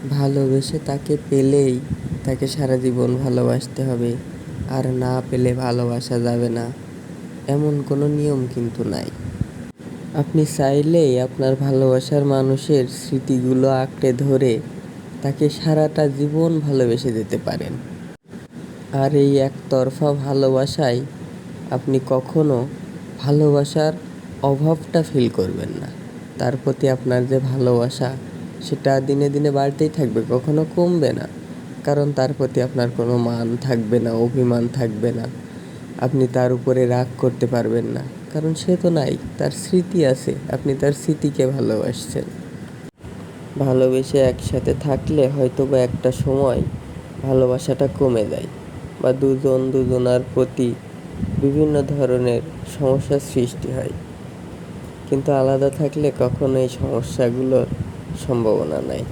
ভালোবেসে তাকে পেলেই তাকে সারা জীবন ভালোবাসতে হবে, আর না পেলে ভালোবাসা যাবে না, এমন কোনো নিয়ম কিন্তু নাই। আপনি চাইলেই আপনার ভালোবাসার মানুষের স্মৃতিগুলো আঁকড়ে ধরে তাকে সারাটা জীবন ভালোবেসে যেতে পারেন। আর এই একতরফা ভালোবাসায় আপনি কখনো ভালোবাসার অভাবটা ফিল করবেন না। তার প্রতি আপনার যে ভালোবাসা, সেটা দিনে দিনে বাড়তেই থাকবে, কখনো কমবে না। কারণ তার প্রতি আপনার কোনো মান থাকবে না, অভিমান থাকবে না। আপনি তার উপরে রাগ করতে পারবেন না, কারণ সে তো নাই, তার স্মৃতি আছে, আপনি তার স্মৃতিকে ভালোবাসছেন। ভালোবেসে একসাথে থাকলে হয়তো বা একটা সময় ভালোবাসাটা কমে যায়, বা দুজন দুজনার প্রতি বিভিন্ন ধরনের সমস্যার সৃষ্টি হয়। কিন্তু আলাদা থাকলে কখনো এই সমস্যাগুলোর সম্ভাবনা নাই।